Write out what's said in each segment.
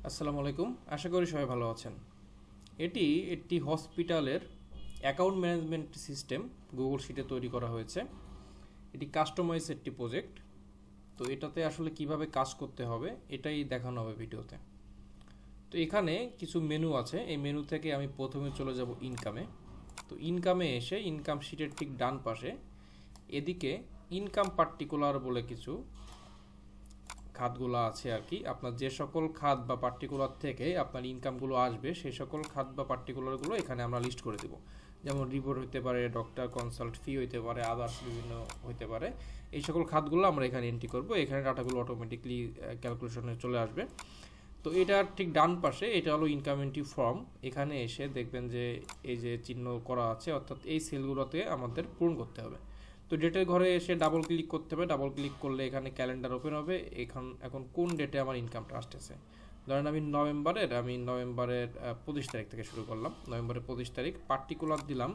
আসসালামু আলাইকুম। আশা করি সবাই ভালো আছেন। এটি একটি হসপিটালের অ্যাকাউন্ট ম্যানেজমেন্ট সিস্টেম গুগল শিটে তৈরি করা হয়েছে। এটি কাস্টমাইজ একটি প্রজেক্ট। তো এটাতে আসলে কিভাবে কাজ করতে হবে এটাই দেখানো হবে ভিডিওতে। তো এখানে কিছু মেনু আছে, এই মেনু থেকে আমি প্রথমে চলে যাব ইনকামে। তো ইনকামে এসে ইনকাম শিটের ঠিক ডান পাশে এদিকে ইনকাম পার্টিকুলার বলে কিছু খাতগুলো আছে আর কি। আপনার যে সকল খাত বা পার্টিকুলার থেকে আপনার ইনকামগুলো আসবে সেই সকল খাত বা পার্টিকুলারগুলো এখানে আমরা লিস্ট করে দেব। যেমন রিপোর্ট হতে পারে, ডক্টর কনসাল্ট ফি হতে পারে, আদার্স বিভিন্ন হতে পারে। এই সকল খাতগুলো আমরা এখানে এন্ট্রি করব। এখানে ডাটাগুলো অটোমেটিকলি ক্যালকুলেশনে চলে আসবে। তো এটার ঠিক ডান পাশে এটা হলো ইনকাম এন্ট্রি ফর্ম। এখানে এসে দেখবেন যে এই যে চিহ্ন করা আছে, অর্থাৎ এই সেলগুলোতে আমাদের পূরণ করতে হবে। তো ডেটের ঘরে এসে ডাবল ক্লিক করতে হবে। ডাবল ক্লিক করলে এখানে ক্যালেন্ডার ওপেন হবে। এখন কোন ডেটে আমার ইনকামটা আসতেছে, ধরেন আমি নভেম্বরের 25 তারিখ থেকে শুরু করলাম। নভেম্বরের 25 তারিখ পার্টিকুলার দিলাম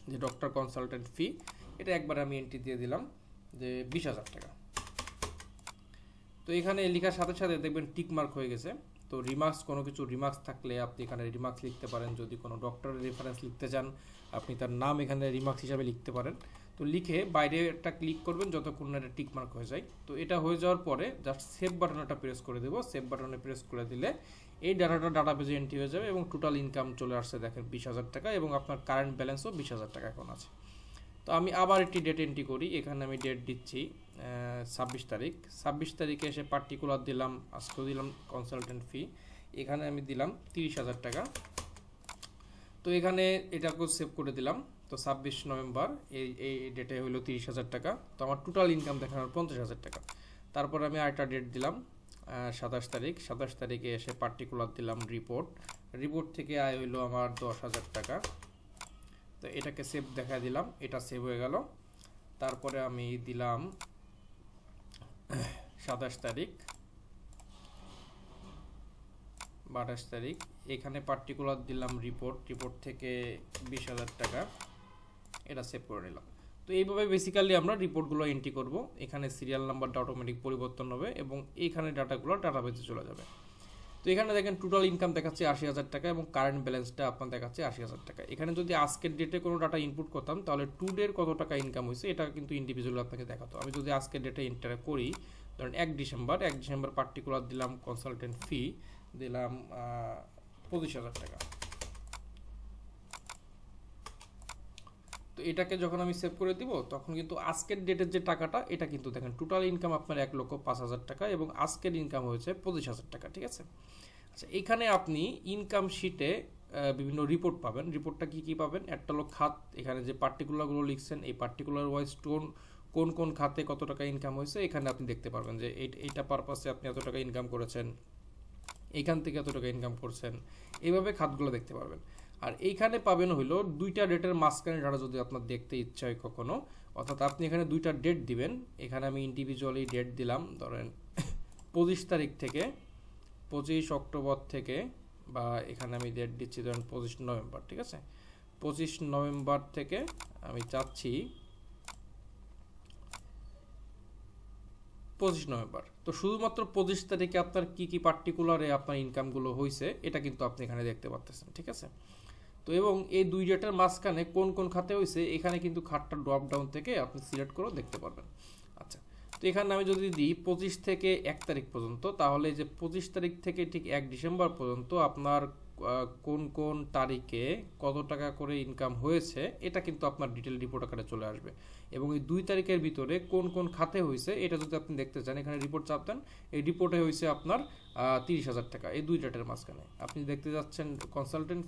যে ডক্টর কনসালটেন্ট ফি, এটা একবার আমি এন্ট্রি দিয়ে দিলাম যে 20,000 টাকা। তো এখানে লেখার সাথে সাথে দেখবেন টিক মার্ক হয়ে গেছে। তো রিমার্কস, কোনো কিছু রিমার্কস থাকলে আপনি এখানে রিমার্কস লিখতে পারেন। যদি কোনো ডক্টরের রেফারেন্স লিখতে চান আপনি তার নাম এখানে রিমার্কস হিসাবে লিখতে পারেন। তো লিখে বাইরে একটা ক্লিক করবেন যতক্ষণ না এটা টিক মার্ক হয়ে যায়। তো এটা হয়ে যাওয়ার পরে জাস্ট সেভ বাটনটা প্রেস করে দেবো। সেভ বাটনে প্রেস করে দিলে এই ডাটাটা ডাটাবেজে এন্ট্রি হয়ে যাবে এবং টোটাল ইনকাম চলে আসছে দেখেন 20,000 টাকা, এবং আপনার কারেন্ট ব্যালেন্সও 20,000 টাকা এখন আছে। তো আমি আবার একটি ডেট এন্ট্রি করি। এখানে আমি ডেট দিচ্ছি 26 তারিখ। 26 তারিখে এসে পার্টিকুলার দিলাম, আজকেও দিলাম কনসালটেন্ট ফি, এখানে আমি দিলাম 30,000 টাকা। তো এখানে এটাকেও সেভ করে দিলাম। তো 26 নভেম্বর এই ডেটে হলো 30,000 টাকা। তো আমার টোটাল ইনকাম দেখানোর 50,000 টাকা। তারপর আমি আরেকটা ডেট দিলাম 27 তারিখ। 27 তারিখে এসে পার্টিকুলার দিলাম রিপোর্ট থেকে আয় হইলো আমার 10,000 টাকা। তো এটাকে সেভ দেখা দিলাম, এটা সেভ হয়ে গেল। তারপরে আমি দিলাম 27 তারিখ 28 তারিখ, এখানে পার্টিকুলার দিলাম রিপোর্ট থেকে 20,000 টাকা, এটা সেভ করে নিলাম। তো এইভাবে বেসিক্যালি আমরা রিপোর্টগুলো এন্ট্রি করব। এখানে সিরিয়াল নাম্বারটা অটোমেটিক পরিবর্তন হবে এবং এইখানে ডাটাগুলো ডাটাবেজে চলে যাবে। তো এখানে দেখেন টোটাল ইনকাম দেখাচ্ছে 80,000 টাকা এবং কারেন্ট ব্যালেন্সটা আপনার দেখাচ্ছে 80,000 টাকা। এখানে যদি আজকের ডেটে কোনো ডাটা ইনপুট করতাম তাহলে টুডের কত টাকা ইনকাম হয়েছে এটা কিন্তু ইন্ডিভিজুয়ালি আপনাকে দেখাতো। আমি যদি আজকের ডেটে এন্টার করি, ধরেন 1 ডিসেম্বর পার্টিকুলার দিলাম কনসালটেন্ট ফি দিলাম 25,000 টাকা। তো এটাকে যখন আমি সেভ করে দিব তখন কিন্তু আজকের ডেটের যে টাকাটা এটা কিন্তু দেখেন টোটাল ইনকাম আপনার 1,05,000 টাকা এবং আজকের ইনকাম হয়েছে 25,000 টাকা। ঠিক আছে। আচ্ছা, এখানে আপনি ইনকাম শিটে বিভিন্ন রিপোর্ট পাবেন। রিপোর্টটা কি পাবেন, একটা হলো খাত, এখানে যে পার্টিকুলারগুলো লিখছেন এই পার্টিকুলার ওয়াইজ কোন খাতে কত টাকা ইনকাম হয়েছে এখানে আপনি দেখতে পারবেন যে এইটা পারপাসে আপনি এত টাকা ইনকাম করেছেন, এইখান থেকে এত টাকা ইনকাম করছেন, এইভাবে খাতগুলো দেখতে পারবেন। আর এইখানে পাবেন হইলো দুইটা ডেটের মাঝখানে ডাটা যদি আপনার দেখতে ইচ্ছা হয় কখনো, অর্থাৎ আপনি এখানে দুইটা ডেট দিবেন। এখানে আমি ইন্ডিভিজুয়ালি ডেট দিলাম, ধরেন 25 তারিখ থেকে 25 অক্টোবর থেকে, বা এখানে আমি ডেট দিচ্ছি ধরেন 25 নভেম্বর। ঠিক আছে, 25 নভেম্বর থেকে আমি চাচ্ছি 25 নভেম্বর। তো শুধুমাত্র 25 তারিখে আপনার কি পার্টিকুলারে আপনার ইনকামগুলো হয়েছে এটা কিন্তু আপনি এখানে দেখতে পাচ্ছেন। ঠিক আছে। তো এবং এই দুই ডেটার মাঝখানে কোন খাতে হয়েছে এখানে কিন্তু খাতটা ড্রপ ডাউন থেকে আপনি সিলেক্ট করে দেখতে পারবেন। আচ্ছা, তো এখানে আমি যদি দিই 25 থেকে 1 তারিখ পর্যন্ত, তাহলে যে 25 তারিখ থেকে ঠিক 1 ডিসেম্বর পর্যন্ত আপনার কোন তারিখে কত টাকা করে ইনকাম হয়েছে এটা কিন্তু আপনার ডিটেল রিপোর্ট আকারে চলে আসবে। এবং এই 2 তারিখের ভিতরে কোন খাতে হয়েছে এটা যদি আপনি দেখতে চান এখানে রিপোর্ট চাপ দেন, এই রিপোর্টে হয়েছে আপনার 30,000 টাকা। এই দুই ডেটের মাঝখানে আপনি দেখতে যাচ্ছেন কনসালটেন্ট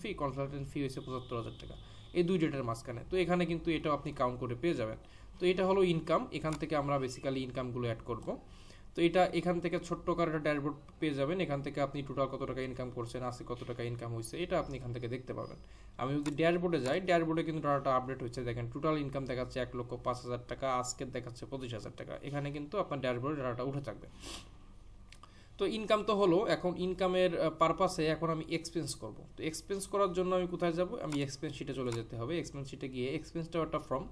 ফি হয়েছে 75,000 টাকা এই দুই ডেটের মাঝখানে। তো এখানে কিন্তু এটাও আপনি কাউন্ট করে পেয়ে যাবেন। তো এটা হলো ইনকাম, এখান থেকে আমরা বেসিক্যালি ইনকামগুলো অ্যাড করব। তো এটা এখান থেকে ছোট্ট করে একটা ড্যাশবোর্ড পেয়ে যাবেন। এখান থেকে আপনি টোটাল কত টাকা ইনকাম করছেন, আজকে কত টাকা ইনকাম হয়েছে এটা আপনি এখান থেকে দেখতে পাবেন। আমি যদি ড্যাশবোর্ডে যাই, ড্যাশবোর্ডে কিন্তু ডাটাটা আপডেট হচ্ছে। দেখেন টোটাল ইনকাম দেখাচ্ছে 1,05,000 টাকা, আজকের দেখাচ্ছে 25,000 টাকা। এখানে কিন্তু আপনার ড্যাশবোর্ডে ডাটাটা উঠে থাকবে। তো ইনকাম তো হলো, এখন ইনকামের পারপাসে এখন আমি এক্সপেন্স করব। তো এক্সপেন্স করার জন্য আমি কোথায় যাব, আমি এক্সপেন্স শিটে চলে যেতে হবে। এক্সপেন্স শিটে গিয়ে এক্সপেন্সটাও একটা ফর্ম,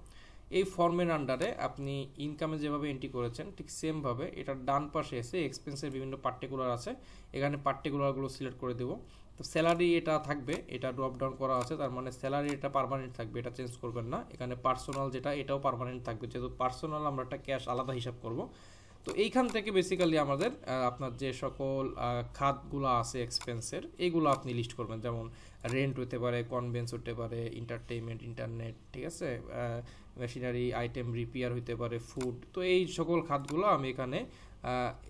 এই ফর্মের আন্ডারে আপনি ইনকামে যেভাবে এন্ট্রি করেছেন ঠিক সেমভাবে এটার ডান পাশে এসে এক্সপেন্সের বিভিন্ন পার্টিকুলার আছে, এখানে পার্টিকুলারগুলো সিলেক্ট করে দেবো। তো স্যালারি এটা থাকবে, এটা ড্রপ ডাউন করা আছে, তার মানে স্যালারি এটা পার্মানেন্ট থাকবে, এটা চেঞ্জ করবেন না। এখানে পার্সোনাল যেটা এটাও পার্মানেন্ট থাকবে, যেহেতু পার্সোনাল আমরা একটা ক্যাশ আলাদা হিসাব করব। তো এইখান থেকে বেসিক্যালি আমাদের আপনার যে সকল খাতগুলো আছে এক্সপেন্সের এইগুলো আপনি লিস্ট করবেন, যেমন রেন্ট হতে পারে, কনভেন্স হতে পারে, এন্টারটেইনমেন্ট, ইন্টারনেট, ঠিক আছে, মেশিনারি আইটেম রিপেয়ার হতে পারে, ফুড। তো এই সকল খাতগুলো আমি এখানে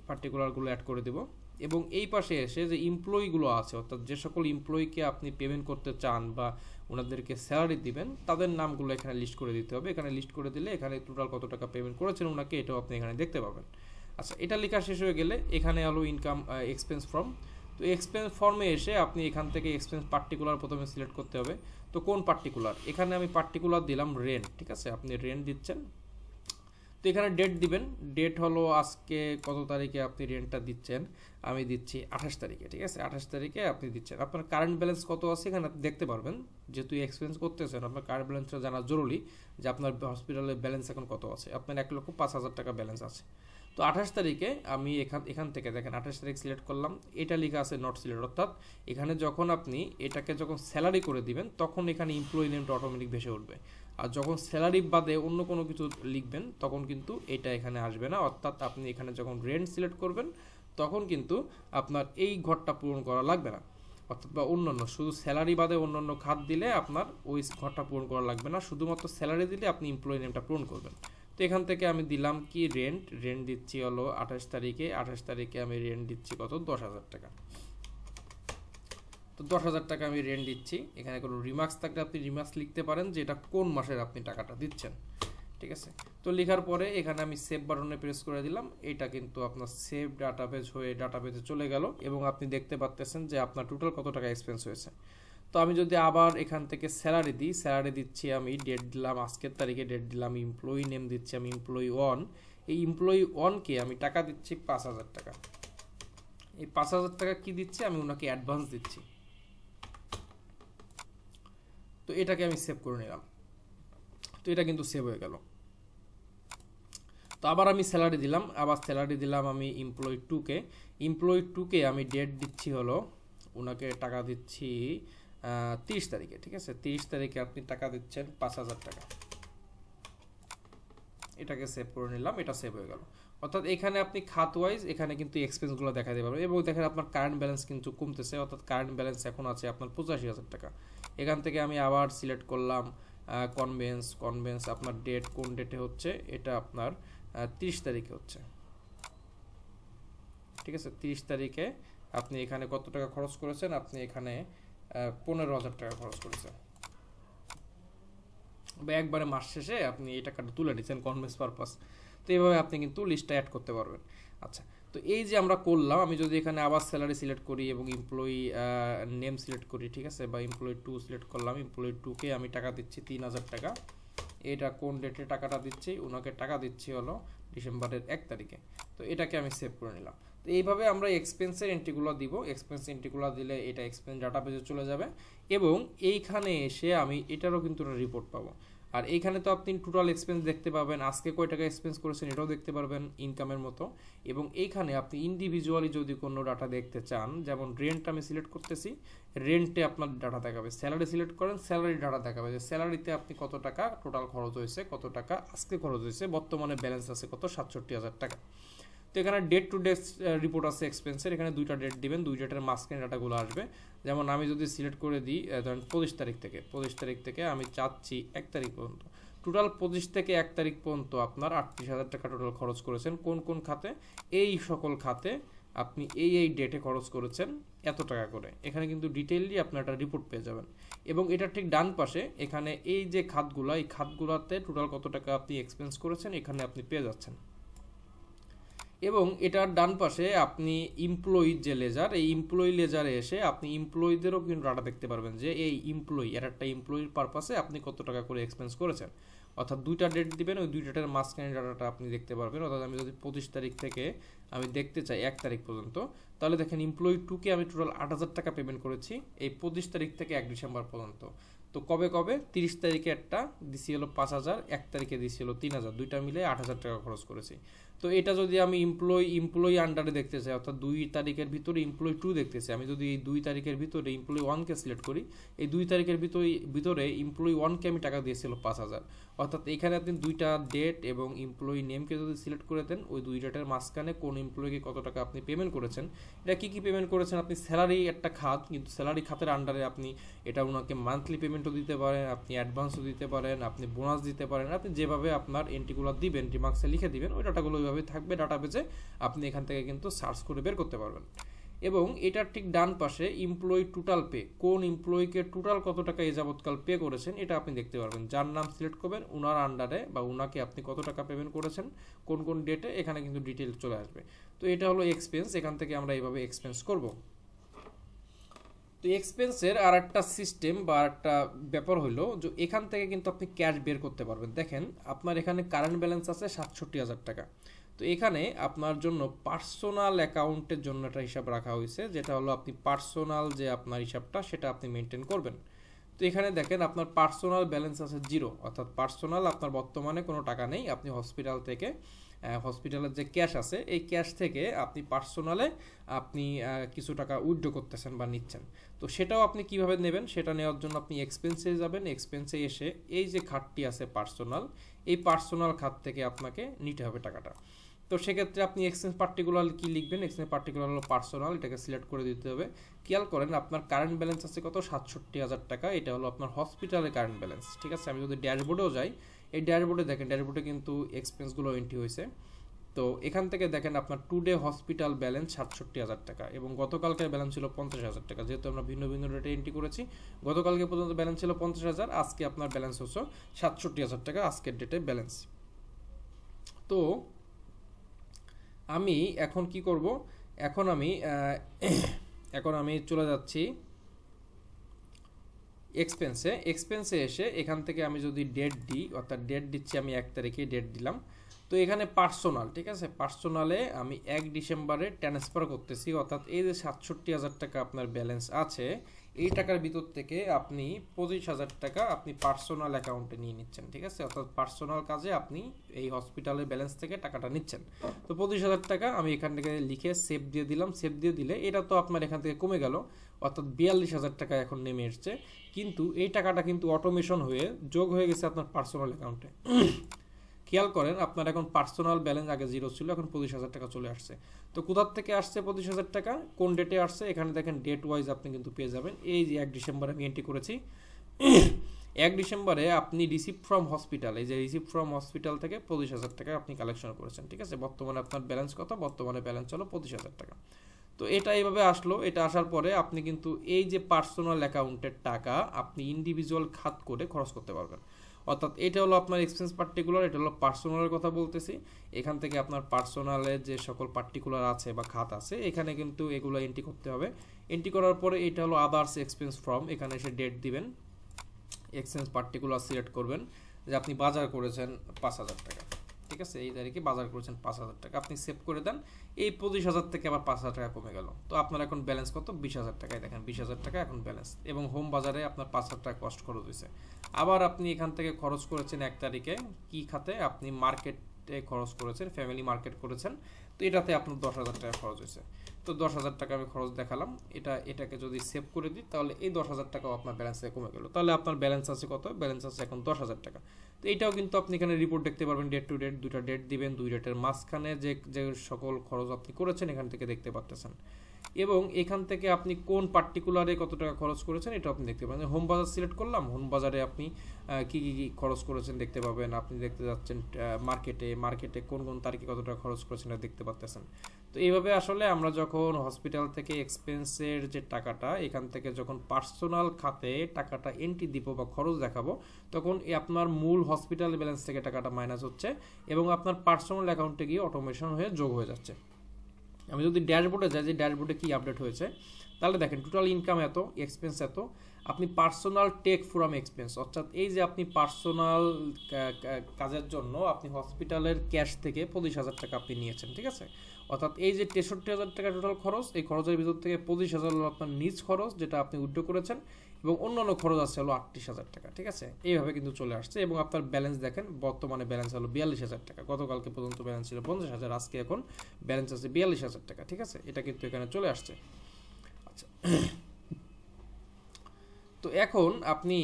পার্টিকুলারগুলো অ্যাড করে দেবো। এবং এই পাশে এসে যে এমপ্লয়িগুলো আছে, অর্থাৎ যে সকল এমপ্লয়িকে আপনি পেমেন্ট করতে চান বা ওনাদেরকে স্যালারি দিবেন তাদের নামগুলো এখানে লিস্ট করে দিতে হবে। এখানে লিস্ট করে দিলে এখানে টোটাল কত টাকা পেমেন্ট করেছেন ওনাকে এটাও আপনি এখানে দেখতে পাবেন। আচ্ছা, এটা লেখা শেষ হয়ে গেলে এখানে হলো ইনকাম এক্সপেন্স ফর্ম। তো এক্সপেন্স ফর্মে এসে আপনি এখান থেকে এক্সপেন্স পার্টিকুলার প্রথমে সিলেক্ট করতে হবে। তো কোন পার্টিকুলার, এখানে আমি পার্টিকুলার দিলাম রেন্ট, ঠিক আছে, আপনি রেন্ট দিচ্ছেন। তো এখানে ডেট দিবেন, ডেট হলো আজকে কত তারিখে আপনি রেন্টটা দিচ্ছেন, আমি দিচ্ছি 28 তারিখে, ঠিক আছে, 28 তারিখে আপনি দিচ্ছেন। আপনার কারেন্ট ব্যালেন্স কত আছে এখানে আপনি দেখতে পারবেন, যেহেতু এক্সপেন্স করতেছেন আপনার কারেন্ট ব্যালেন্সটা জানা জরুরি যে আপনার হসপিটালের ব্যালেন্স এখন কত আছে। আপনার 1,05,000 টাকা ব্যালেন্স আছে। তো 28 তারিখে আমি এখান থেকে দেখেন 28 তারিখ সিলেক্ট করলাম, এটা লেখা আছে নট সিলেক্ট, অর্থাৎ এখানে যখন আপনি এটাকে যখন স্যালারি করে দিবেন তখন এখানে এমপ্লয়ি নেমটা অটোমেটিক ভেসে উঠবে। আর যখন স্যালারি বাদে অন্য কোনো কিছু লিখবেন তখন কিন্তু এটা এখানে আসবে না। অর্থাৎ আপনি এখানে যখন রেন্ট সিলেক্ট করবেন তখন কিন্তু আপনার এই ঘরটা পূরণ করা লাগবে না, অর্থাৎ বা অন্যান্য শুধু স্যালারি বাদে অন্যান্য খাত দিলে আপনার ওই ঘরটা পূরণ করা লাগবে না, শুধুমাত্র স্যালারি দিলে আপনি এমপ্লয়ি নেমটা পূরণ করবেন। তো এখান থেকে আমি দিলাম কি রেন্ট দিচ্ছি হলো 28 তারিখে, 28 তারিখে আমি রেন্ট দিচ্ছি কত 10,000 টাকা। তো 10,000 টাকা আমি রেন্ট দিচ্ছি। এখানে কোনো রিমার্কস থাকলে আপনি রিমার্কস লিখতে পারেন যে এটা কোন মাসের আপনি টাকাটা দিচ্ছেন, ঠিক আছে। তো লেখার পরে এখানে আমি সেভ বাটনে প্রেস করে দিলাম, এটা কিন্তু আপনার সেভ ডাটাবেজ হয়ে ডাটাবেজে চলে গেল এবং আপনি দেখতে পাচ্ছেন যে আপনার টোটাল কত টাকা এক্সপেন্স হয়েছে। তো আমি যদি আবার এখান থেকে স্যালারি দিই, স্যালারি দিচ্ছি আমি ডেট দিলাম আজকের তারিখে, ডেট দিলাম, এমপ্লয়ি নেম দিচ্ছি আমি এমপ্লয়ি 1, এই এমপ্লয়ি 1কে আমি টাকা দিচ্ছি 5,000 টাকা। এই 5,000 টাকা কি দিচ্ছি, আমি ওনাকে অ্যাডভান্স দিচ্ছি। তো এটাকে আমি সেভ করে নিলাম, তো এটা কিন্তু সেভ হয়ে গেল। তো আবার আমি স্যালারি দিলাম, আমি এমপ্লয়ি 2কে আমি ডেট দিচ্ছি হলো ওনাকে টাকা দিচ্ছি 30 তারিখে, ঠিক আছে, 30 তারিখে আপনি টাকা দিচ্ছেন 5,000 টাকা। এটাকে সেভ করে নিলাম, এটা সেভ হয়ে গেল। অর্থাৎ এখানে আপনি খাত ওয়াইজ এখানে কিন্তু এক্সপেন্সগুলো দেখাতে পারবেন এবং দেখেন আপনার কারেন্ট ব্যালেন্স কিন্তু কমতেছে, অর্থাৎ কারেন্ট ব্যালেন্স এখন আছে আপনার 85,000 টাকা। এখান থেকে আমি আবার সিলেক্ট করলাম কনভেন্স, আপনার ডেট কোন ডেটে হচ্ছে, এটা আপনার 30 তারিখে হচ্ছে, ঠিক আছে, 30 তারিখে আপনি এখানে কত টাকা খরচ করেছেন, আপনি এখানে 15,000 টাকা খরচ করেছেন, বা একবারে মাস শেষে আপনি এই টাকাটা তুলে নিচ্ছেন কনভেন্স পারপাস। তো এইভাবে আপনি কিন্তু লিস্টটা অ্যাড করতে পারবেন। আচ্ছা, তো এই যে আমরা করলাম, আমি যদি এখানে আবার স্যালারি সিলেক্ট করি এবং এমপ্লয়ি নেম সিলেক্ট করি, ঠিক আছে, বা এমপ্লয়ি 2 সিলেক্ট করলাম, এমপ্লয়ি 2কে আমি টাকা দিচ্ছি 3,000 টাকা। এটা কোন ডেটে টাকাটা দিচ্ছি, ওনাকে টাকা দিচ্ছি হলো ডিসেম্বরের 1 তারিখে। তো এটাকে আমি সেভ করে নিলাম। তো এইভাবে আমরা এক্সপেন্সের এন্ট্রিগুলো দিব, এক্সপেন্স এন্ট্রিগুলো দিলে এটা এক্সপেন্স ডাটাবেজে চলে যাবে এবং এইখানে এসে আমি এটারও কিন্তু রিপোর্ট পাবো। আর এইখানে তো আপনি টোটাল এক্সপেন্স দেখতে পাবেন, আজকে কয় টাকা এক্সপেন্স করেছেন এটাও দেখতে পারবেন ইনকামের মতো। এবং এইখানে আপনি ইন্ডিভিজুয়ালি যদি কোনো ডাটা দেখতে চান, যেমন রেন্ট আমি সিলেক্ট করতেছি, রেন্টে আপনার ডাটা দেখাবে, স্যালারি সিলেক্ট করেন, স্যালারি ডাটা দেখাবে যে স্যালারিতে আপনি কত টাকা টোটাল খরচ হয়েছে, কত টাকা আজকে খরচ হয়েছে, বর্তমানে ব্যালেন্স আছে কত 67,000 টাকা। তো এখানে ডেট টু ডেট রিপোর্ট আছে এক্সপেন্সের, এখানে 2টা ডেট দিবেন, 2 ডেটের মাঝখানে ডাটাগুলো আসবে। যেমন আমি যদি সিলেক্ট করে দিই ধরেন 25 তারিখ থেকে আমি চাচ্ছি 1 তারিখ পর্যন্ত, টোটাল 25 থেকে 1 তারিখ পর্যন্ত আপনার 38,000 টাকা টোটাল খরচ করেছেন কোন কোন খাতে, এই সকল খাতে আপনি এই ডেটে খরচ করেছেন এত টাকা করে। এখানে কিন্তু ডিটেইললি আপনার একটা রিপোর্ট পেয়ে যাবেন। এবং এটা ঠিক ডান পাশে এখানে এই যে খাতগুলো, এই খাতগুলোতে টোটাল কত টাকা আপনি এক্সপেন্স করেছেন এখানে আপনি পেয়ে যাচ্ছেন। এবং এটার ডান পাশে আপনি এমপ্লয়ি যে লেজার, এই এমপ্লয়ি লেজারে এসে আপনি এমপ্লয়িদেরও কিন্তু ডাটা দেখতে পারবেন যে এই এমপ্লয়ি এর একটা এমপ্লয়ির পারপাসে আপনি কত টাকা করে এক্সপেন্স করেছেন। অর্থাৎ 2টা ডেট দিবেন, ওই 2 ডেটের মাঝখানে ডাটাটা আপনি দেখতে পারবেন। অর্থাৎ আমি যদি 25 তারিখ থেকে আমি দেখতে চাই 1 তারিখ পর্যন্ত, তাহলে দেখেন এমপ্লয়ি 2কে আমি টোটাল 8,000 টাকা পেমেন্ট করেছি এই 25 তারিখ থেকে 1 ডিসেম্বর পর্যন্ত। তো কবে 30 তারিখে একটা দিছি হলো 5,000, 1 তারিখে দিছি হলো 3,000, দুইটা মিলে 8,000 টাকা খরচ করেছি। তো এটা যদি আমি এমপ্লয়ি আন্ডারে দেখতে চাই, অর্থাৎ 2 তারিখের ভিতরে এমপ্লয়ি 2 দেখতে চাই, আমি যদি এই 2 তারিখের ভিতরে এমপ্লয়ি 1কে সিলেক্ট করি, এই 2 তারিখের ভিতরে এমপ্লয়ি 1কে আমি টাকা দিয়েছিল 5,000, অর্থাৎ এখানে আপনি দুইটা ডেট এবং এমপ্লয়ি নেমকে যদি সিলেক্ট করে দেন, ওই দুই ডেটের মাঝখানে কোন এমপ্লয়িকে কত টাকা আপনি পেমেন্ট করেছেন, এটা কি পেমেন্ট করেছেন, আপনি স্যালারি একটা খাত, কিন্তু স্যালারি খাতের আন্ডারে আপনি এটা ওনাকে মান্থলি পেমেন্টও দিতে পারেন, আপনি অ্যাডভান্সও দিতে পারেন, আপনি বোনাস দিতে পারেন, আপনি যেভাবে আপনার এন্ট্রিগুলো দিবেন, রিমার্কসে লিখে দিবেন, ওই ডাটাগুলো ওইভাবে থাকবে ডাটাবেজে, আপনি এখান থেকে কিন্তু সার্চ করে বের করতে পারবেন। এবং এটার ঠিক ডান পাশে এমপ্লয়ি টোটাল পে, কোন এমপ্লয়িকে টোটাল কত টাকা এই যাবৎকাল পে করেছেন এটা আপনি দেখতে পারবেন। যার নাম সিলেক্ট করবেন, ওনার আন্ডারে বা ওনাকে আপনি কত টাকা পেমেন্ট করেছেন, কোন কোন ডেটে, এখানে কিন্তু ডিটেল চলে আসবে। তো এটা হলো এক্সপেন্স, এখান থেকে আমরা এইভাবে এক্সপেন্স করব। তো এক্সপেন্সের আর একটা সিস্টেম বা একটা ব্যাপার হলো যে এখান থেকে কিন্তু আপনি ক্যাশ বের করতে পারবেন। দেখেন আপনার এখানে কারেন্ট ব্যালেন্স আছে 67,000 টাকা। তো এখানে আপনার জন্য পার্সোনাল অ্যাকাউন্টের জন্য একটা হিসাব রাখা হয়েছে, যেটা হলো আপনি পার্সোনাল যে আপনার হিসাবটা সেটা আপনি মেনটেন করবেন। তো এখানে দেখেন আপনার পার্সোনাল ব্যালেন্স আছে 0, অর্থাৎ পার্সোনাল আপনার বর্তমানে কোনো টাকা নেই, আপনি হসপিটালের যে ক্যাশ আছে এই ক্যাশ থেকে আপনি পার্সোনালে আপনি কিছু টাকা উইথড্র করতেছেন বা নিচ্ছেন। তো সেটাও আপনি কিভাবে নেবেন, সেটা নেওয়ার জন্য আপনি এক্সপেন্সে যাবেন, এক্সপেন্সে এসে এই যে খাতটি আছে পার্সোনাল, এই পার্সোনাল খাত থেকে আপনাকে নিতে হবে টাকাটা। তো সেক্ষেত্রে আপনি এক্সপেন্স পার্টিকুলার কি লিখবেন, এক্সপেন্স পার্টিকুলার হলো পার্সোনাল, এটাকে সিলেক্ট করে দিতে হবে। খেয়াল করেন আপনার কারেন্ট ব্যালেন্স আছে কত, 67,000 টাকা, এটা হলো আপনার হসপিটালের কারেন্ট ব্যালেন্স। ঠিক আছে, আমি যদি ড্যাশবোর্ডেও যাই, এই ড্যাশবোর্ডে দেখেন, ড্যাশবোর্ডে কিন্তু এক্সপেন্সগুলো এন্ট্রি হয়েছে। তো এখান থেকে দেখেন আপনার টুডে হসপিটাল ব্যালেন্স 67,000 টাকা এবং গতকালকের ব্যালেন্স ছিল 50,000 টাকা। যেহেতু আমরা ভিন্ন ভিন্ন ডেটে এন্ট্রি করেছি, গতকালকে পর্যন্ত ব্যালেন্স ছিল 50,000, আজকে আপনার ব্যালেন্স হচ্ছে 67,000 টাকা, আজকের ডেটে ব্যালেন্স। তো আমি এখন কি করব, এখন আমি চলে যাচ্ছি এক্সপেন্সে এসে এখান থেকে আমি যদি ডেট দিই, অর্থাৎ ডেট দিচ্ছি আমি 1 তারিখে ডেট দিলাম। তো এখানে পার্সোনাল, ঠিক আছে, পার্সোনালে আমি 1 ডিসেম্বরে ট্রান্সফার করতেছি, অর্থাৎ এই যে 67,000 টাকা আপনার ব্যালেন্স আছে, এই টাকার ভিতর থেকে আপনি 25,000 টাকা আপনি পার্সোনাল অ্যাকাউন্টে নিয়ে নিচ্ছেন। ঠিক আছে, অর্থাৎ পার্সোনাল কাজে আপনি এই হসপিটালের ব্যালেন্স থেকে টাকাটা নিচ্ছেন। তো 25,000 টাকা আমি এখান থেকে লিখে সেভ দিয়ে দিলাম। সেভ দিয়ে দিলে এটা তো আপনার এখান থেকে কমে গেল, অর্থাৎ 42,000 টাকা এখন নেমে এসছে। কিন্তু এই টাকাটা কিন্তু অটোমেশন হয়ে যোগ হয়ে গেছে আপনার পার্সোনাল অ্যাকাউন্টে। খেয়াল করেন আপনার এখন পার্সোনাল ব্যালেন্স আগে 0 ছিল, এখন 25,000 টাকা চলে আসছে। তো কোথার থেকে আসছে 25,000 টাকা, কোন ডেটে আসছে, এখানে দেখেন ডেট ওয়াইজ আপনি কিন্তু পেয়ে যাবেন। এই যে 1 ডিসেম্বরে আমি এন্ট্রি করেছি, 1 ডিসেম্বরে আপনি রিসিভ ফ্রম হসপিটাল, এই যে রিসিভ ফ্রম হসপিটাল থেকে 25,000 টাকা আপনি কালেকশন করেছেন। ঠিক আছে, বর্তমানে আপনার ব্যালেন্স কত, বর্তমানে ব্যালেন্স হলো 25,000 টাকা। তো এটা এইভাবে আসলো। এটা আসার পরে আপনি কিন্তু এই যে পার্সোনাল অ্যাকাউন্টের টাকা আপনি ইন্ডিভিজুয়াল খাত করে খরচ করতে পারবেন। অর্থাৎ এটা হলো আপনার এক্সপেন্স পার্টিকুলার, এটা হলো পার্সোনালের কথা বলতেছি। এখান থেকে আপনার পার্সোনালের যে সকল পার্টিকুলার আছে বা খাত আছে, এখানে কিন্তু এগুলো এন্ট্রি করতে হবে। এন্ট্রি করার পরে এটা হলো আদার্স এক্সপেন্স ফর্ম, এখানে এসে ডেট দিবেন, এক্সপেন্স পার্টিকুলার সিলেক্ট করবেন যে আপনি বাজার করেছেন 5,000 টাকা। ঠিক আছে, এই তারিখে বাজার করেছেন 5,000 টাকা, আপনি সেভ করে দেন। এই 25,000 থেকে আবার 5,000 টাকা কমে গেল। তো আপনার এখন ব্যালেন্স কত, 20,000 টাকায়, দেখেন 20,000 টাকা এখন ব্যালেন্স, এবং হোম বাজারে আপনার 5,000 টাকা কস্ট খরচ হয়েছে। আবার আপনি এখান থেকে খরচ করেছেন 1 তারিখে কি খাতে, আপনি মার্কেটে খরচ করেছেন, ফ্যামিলি মার্কেট করেছেন, তো এটাতে আপনার 10,000 টাকা খরচ হয়েছে। তো 10,000 টাকা আমি খরচ দেখালাম, এটাকে যদি সেভ করে দিই তাহলে এই 10,000 টাকাও আপনার ব্যালেন্স থেকে কমে গেল। তাহলে আপনার ব্যালেন্স আছে কত, ব্যালেন্স আছে এখন 10,000 টাকা। তো এটাও কিন্তু আপনি এখানে রিপোর্ট দেখতে পারবেন, ডেট টু ডেট, দুইটা ডেট দিবেন, 2 ডেটের মাঝখানে যে সকল খরচ আপনি করেছেন এখান থেকে দেখতে পাচ্ছেন। এবং এখান থেকে আপনি কোন পার্টিকুলারে কত টাকা খরচ করেছেন এটা আপনি দেখতে পাবেন। হোম বাজার সিলেক্ট করলাম, হোম বাজারে আপনি কি খরচ করেছেন দেখতে পাবেন। আপনি দেখতে যাচ্ছেন মার্কেটে কোন কোন তারিখে কত টাকা খরচ করেছেন এটা দেখতে পাচ্ছেন। তো এইভাবে আসলে আমরা যখন হসপিটাল থেকে এক্সপেন্সের যে টাকাটা এখান থেকে যখন পার্সোনাল খাতে টাকাটা এন্ট্রি দিব বা খরচ দেখাবো, তখন আপনার মূল হসপিটাল ব্যালেন্স থেকে টাকাটা মাইনাস হচ্ছে এবং আপনার পার্সোনাল অ্যাকাউন্টে গিয়ে অটোমেশন হয়ে যোগ হয়ে যাচ্ছে। আমি যদি ড্যাশবোর্ডে যাই যে ড্যাশবোর্ডে কি আপডেট হয়েছে, তাহলে দেখেন টোটাল ইনকাম এত, এক্সপেন্স এত, আপনি পার্সোনাল টেক ফ্রম এক্সপেন্স, অর্থাৎ এই যে আপনি পার্সোনাল কাজের জন্য আপনি হসপিটালের ক্যাশ থেকে 25,000 টাকা আপনি নিয়েছেন। ঠিক আছে, অর্থাৎ এই যে 63,000 টাকা টোটাল খরচ, এই খরচের ভিতর থেকে 25,000 হলো আপনার নিজ খরচ যেটা আপনি উইথড্র করেছেন, এবং অন্যান্য খরচ আছে হলো 38,000 টাকা। ঠিক আছে, এইভাবে কিন্তু চলে আসছে। এবং আপনার ব্যালেন্স দেখেন, বর্তমানে ব্যালেন্স হলো 42,000 টাকা। গতকালকে পর্যন্ত ব্যালেন্স ছিল 50,000, আজকে এখন ব্যালেন্স আছে 42,000 টাকা। ঠিক আছে, এটা কিন্তু এখানে চলে আসছে। আচ্ছা, তো এখন আপনি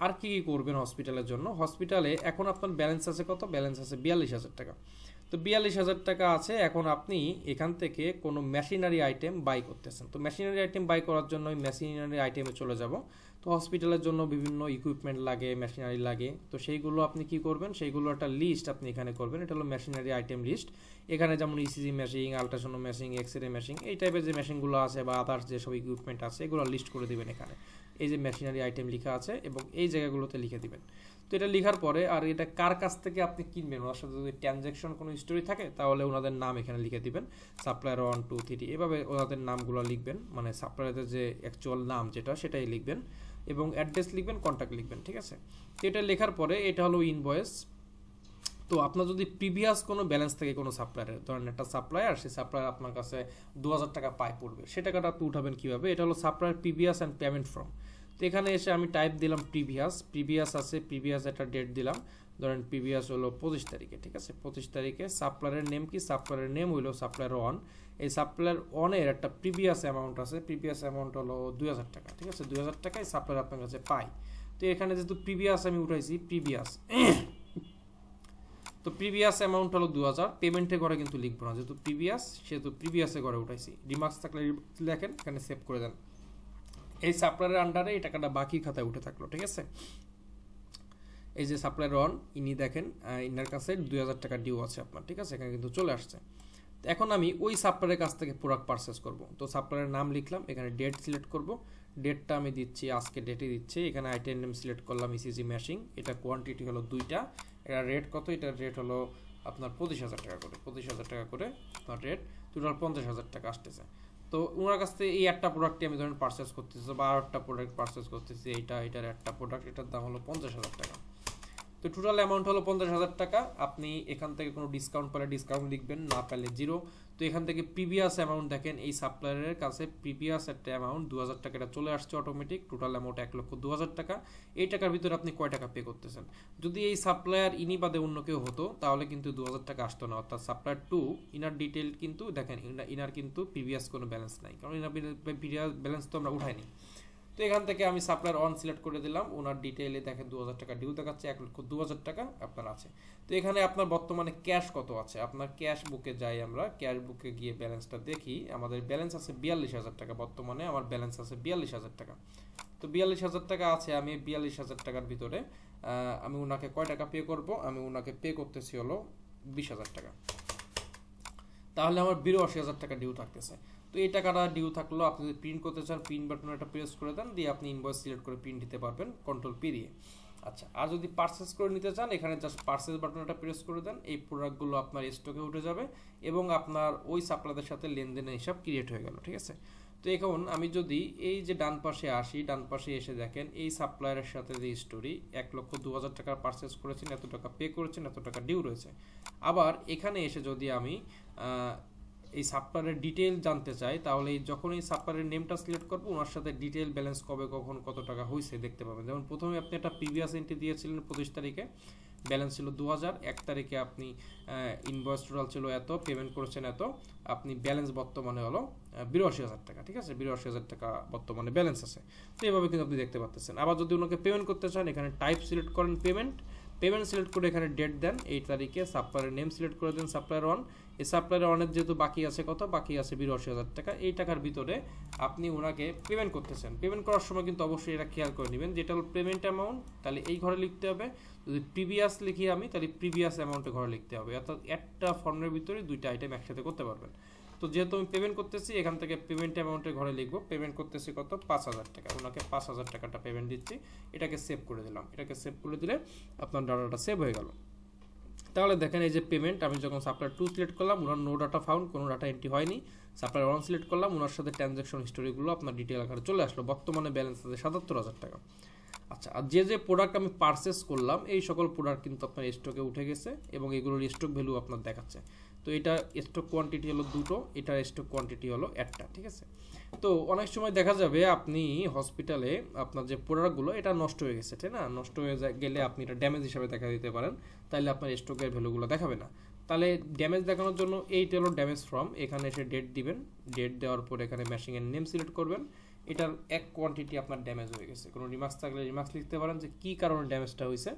আর কি করবেন হসপিটালের জন্য? হসপিটালে এখন আপনার ব্যালেন্স আছে কত? ব্যালেন্স আছে 42,000 টাকা। তো 42,000 টাকা আছে। এখন আপনি এখান থেকে কোনো মেশিনারি আইটেম বাই করতেছেন। তো মেশিনারি আইটেম বাই করার জন্য ওই মেশিনারি আইটেমে চলে যাব। তো হসপিটালের জন্য বিভিন্ন ইকুইপমেন্ট লাগে, মেশিনারি লাগে। তো সেইগুলো আপনি কি করবেন? সেইগুলো একটা লিস্ট আপনি এখানে করবেন। এটা হলো মেশিনারি আইটেম লিস্ট। এখানে যেমন ECG machine, ultrasound machine, x-ray machine, এই টাইপের যে মেশিনগুলো আছে বা আদার্স যেসব ইকুইপমেন্ট আছে এগুলো লিস্ট করে দিবেন এখানে। এই যে মেশিনারি আইটেম লেখা আছে এবং এই জায়গাগুলোতে লিখে দিবেন। তো এটা লেখার পরে আর এটা কার কাছ থেকে আপনি কিনবেন, ওনার সাথে যদি ট্রানজ্যাকশন কোনো হিস্টোরি থাকে তাহলে ওনাদের নাম এখানে লিখে দিবেন, সাপ্লায়ার 1 2 3, এভাবে ওনাদের নামগুলো লিখবেন, মানে সাপ্লায়ারদের যে অ্যাকচুয়াল নাম যেটা সেটাই লিখবেন, এবং অ্যাড্রেস লিখবেন, কন্ট্যাক্ট লিখবেন। ঠিক আছে, তো এটা লেখার পরে এটা হলো ইনভয়েস। তো আপনার যদি প্রিভিয়াস কোনো ব্যালেন্স থেকে কোনো সাপ্লায়ারের, ধরেন একটা সাপ্লায়ার, সেই সাপ্লায়ার আপনার কাছে 2,000 টাকা পায় পড়বে, সে টাকাটা আপনি উঠাবেন কীভাবে? এটা হলো supplier previous and payment from. তো এখানে এসে আমি টাইপ দিলাম প্রিভিয়াস আছে, প্রিভিয়াস একটা ডেট দিলাম, ধরেন প্রিভিয়াস হলো 25 তারিখে। ঠিক আছে, 25 তারিখে সাপ্লায়ারের নেম কি? সাপ্লায়ারের নেম হইলো সাপ্লায়ার 1। এই সাপ্লায়ার 1-এর একটা প্রিভিয়াস অ্যামাউন্ট আছে, প্রিভিয়াস অ্যামাউন্ট হলো 2,000 টাকা। ঠিক আছে, 2,000 টাকায় সাপ্লায়ার আপনার কাছে পায়। তো এখানে যেহেতু প্রিভিয়াস আমি উঠাইছি প্রিভিয়াস, তো প্রিভিয়াস অ্যামাউন্ট হলো 2,000। পেমেন্টের ঘরে কিন্তু লিখবো না, যেহেতু প্রিভিয়াস সেহেতু প্রিভিয়াসের ঘরে উঠাইছি। রিমার্কস থাকলে লেখেন, এখানে সেভ করে দেন। এই সাপ্লায়ারের আন্ডারে এই টাকাটা বাকি খাতায় উঠে থাকলো। ঠিক আছে, এই যে সাপ্লায়ার 1 ইনি দেখেন, ইনার কাছে 2,000 টাকা ডিউ আছে আপনার। ঠিক আছে, এখানে কিন্তু চলে আসছে। তো এখন আমি ওই সাপ্লায়ারের কাছ থেকে প্রোডাক্ট পারচেস করব। তো সাপ্লায়ারের নাম লিখলাম, এখানে ডেট সিলেক্ট করব, ডেটটা আমি দিচ্ছি আজকে ডেটে দিচ্ছি। এখানে আইটেম নেম সিলেক্ট করলাম ইসিজি মেশিন, এটা কোয়ান্টিটি হলো 2টা, এটা রেট কত? এটার রেট হলো আপনার 25,000 টাকা করে, 25,000 টাকা করে আপনার রেট, টোটাল 50,000 টাকা আসতেছে। তো ওনার কাছ থেকে এই একটা প্রোডাক্টটি আমি ধরেন পারচেস করতেছি বা আর একটা প্রোডাক্ট পারচেস করতেছি, এটার একটা প্রোডাক্ট, এটার দাম হলো 50,000 টাকা। তো টোটাল অ্যামাউন্ট হলো 50,000 টাকা। আপনি এখান থেকে কোনো ডিসকাউন্ট পেলে ডিসকাউন্ট লিখবেন, না পেলে 0। তো এখান থেকে প্রিভিয়াস অ্যামাউন্ট দেখেন, এই সাপ্লায়ারের কাছে প্রিভিয়াস একটা অ্যামাউন্ট 2,000 টাকাটা চলে আসছে অটোমেটিক। টোটাল অ্যামাউন্ট 1,02,000 টাকা। এই টাকার ভিতরে আপনি কয় টাকা পে করতেছেন? যদি এই সাপ্লায়ার ইনি বাদে অন্য কেউ হতো তাহলে কিন্তু 2,000 টাকা আসতো না। অর্থাৎ সাপ্লায়ার 2 ইনার ডিটেল কিন্তু দেখেন, ইনার কিন্তু প্রিভিয়াস কোনো ব্যালেন্স নাই, কারণ ইনার প্রিভিয়াস ব্যালেন্স তো আমরা উঠাইনি। তো এখান থেকে আমি সাপ্লায়ার 1 সিলেক্ট করে দিলাম, ওনার ডিটেইলে দেখেন 2,000 টাকা ডিউ দেখাচ্ছে, 1,02,000 টাকা আপনার আছে। তো এখানে আপনার বর্তমানে ক্যাশ কত আছে? আপনার ক্যাশ বুকে যাই, আমরা ক্যাশ বুকে গিয়ে ব্যালেন্সটা দেখি। আমাদের ব্যালেন্স আছে 42,000 টাকা, বর্তমানে আমার ব্যালেন্স আছে 42,000 টাকা। তো 42,000 টাকা আছে, আমি 42,000 টাকার ভিতরে আমি ওনাকে কয় টাকা পে করব? আমি ওনাকে পে করতেছি হলো 20,000 টাকা। তাহলে আমার 82,000 টাকা ডিউ থাকতেছে। তো এই টাকাটা ডিউ থাকলো। আপনি যদি প্রিন্ট করতে চান, প্রিন্ট বাটনে একটা প্রেস করে দেন, দিয়ে আপনি ইনভয়েস সিলেক্ট করে প্রিন্ট দিতে পারবেন কন্ট্রোল পি দিয়ে। আচ্ছা, আর যদি পারচেস করে নিতে চান, এখানে জাস্ট পারচেস বাটনটা প্রেস করে দেন, এই প্রোডাক্টগুলো আপনার স্টকে উঠে যাবে এবং আপনার ওই সাপ্লায়ারের সাথে লেনদেনের হিসাব ক্রিয়েট হয়ে গেল। ঠিক আছে, তো এখন আমি যদি এই যে ডান পাশে আসি, ডান পাশে এসে দেখেন এই সাপ্লায়ারের সাথে যে স্টোরি, 1,02,000 টাকার পারচেস করেছেন, এত টাকা পে করেছেন, এত টাকা ডিউ রয়েছে। আবার এখানে এসে যদি আমি এই সাপ্লায়ারের ডিটেইল জানতে চাই, তাহলে যখন এই সাপ্লায়ারের নেমটা সিলেক্ট করবো, ওনার সাথে ডিটেইল ব্যালেন্স কবে কখন কত টাকা হয়েছে দেখতে পাবেন। যেমন প্রথমে আপনি একটা প্রিভিয়াস এন্ট্রি দিয়েছিলেন 25 তারিখে, ব্যালেন্স ছিল 2,000, 1 তারিখে আপনি ইনভয়েস টোটাল ছিল এত, পেমেন্ট করেছেন এত, আপনি ব্যালেন্স বর্তমানে হলো 82,000 টাকা। ঠিক আছে, 82,000 টাকা বর্তমানে ব্যালেন্স আছে। তো এইভাবে কিন্তু আপনি দেখতে পাচ্ছেন। আবার যদি ওনাকে পেমেন্ট করতে চান, এখানে টাইপ সিলেক্ট করেন পেমেন্ট সিলেক্ট করে এখানে ডেট দেন, এই তারিখে সাপ্লায়ারের নেম সিলেক্ট করে দেন সাপ্লায়ার 1। এই সাপ্লায়ার 1-এর যেহেতু বাকি আছে কত? বাকি আছে 82,000 টাকা। এই টাকার ভিতরে আপনি ওনাকে পেমেন্ট করতেছেন। পেমেন্ট করার সময় কিন্তু অবশ্যই এটা খেয়াল করে নেবেন, যেটা হলো পেমেন্ট অ্যামাউন্ট, তাহলে এই ঘরে লিখতে হবে। যদি প্রিভিয়াস লিখি আমি, তাহলে প্রিভিয়াস অ্যামাউন্টে ঘরে লিখতে হবে। অর্থাৎ একটা ফর্মের ভিতরে দুইটা আইটেম একসাথে করতে পারবেন। তো যেহেতু আমি পেমেন্ট করতেছি, এখান থেকে পেমেন্ট অ্যামাউন্টের ঘরে লিখবো, পেমেন্ট করতেছি কত? 5,000 টাকা। ওনাকে 5,000 টাকাটা পেমেন্ট দিচ্ছি, এটাকে সেভ করে দিলাম। এটাকে সেভ করে দিলে আপনার ডাটাটা সেভ হয়ে গেল। তাহলে দেখেন এই যে পেমেন্ট, আমি যখন সাপ্লায়ার 2 সিলেক্ট করলাম, ওনার নো ডাটা ফাউন্ড, কোনো ডাটা এন্ট্রি হয়নি। সাপ্লায়ার 1 সিলেক্ট করলাম, ওনার সাথে ট্রানজ্যাকশন হিস্টোরিগুলো আপনার ডিটেল আকারে চলে আসলো। বর্তমানে ব্যালেন্স আছে 77,000 টাকা। আচ্ছা, আর যে প্রোডাক্ট আমি পারচেস করলাম, এই সকল প্রোডাক্ট কিন্তু আপনার স্টকে উঠে গেছে এবং এগুলোর স্টক ভ্যালু আপনার দেখাচ্ছে। তো এটা স্টক কোয়ান্টিটি হলো 2টো, এটার স্টক কোয়ান্টিটি হলো 1টা, ঠিক আছে। তো অনেক সময় দেখা যাবে আপনি হসপিটালে আপনার যে প্রোডাক্টগুলো এটা নষ্ট হয়ে গেছে, ঠিক না, নষ্ট হয়ে গেলে আপনি এটা ড্যামেজ হিসাবে দেখা দিতে পারেন, তাহলে আপনার স্টকের ভ্যালুগুলো দেখাবে না। তাহলে ড্যামেজ দেখানোর জন্য এইটা হলো ড্যামেজ ফ্রম, এখানে এসে ডেট দিবেন, ডেট দেওয়ার পর এখানে মেশিনের নেম সিলেক্ট করবেন, এটার এক কোয়ান্টিটি আপনার ড্যামেজ হয়ে গেছে, কোনো রিমার্কস থাকলে রিমার্কস লিখতে পারেন যে কী কারণে ড্যামেজটা হয়েছে,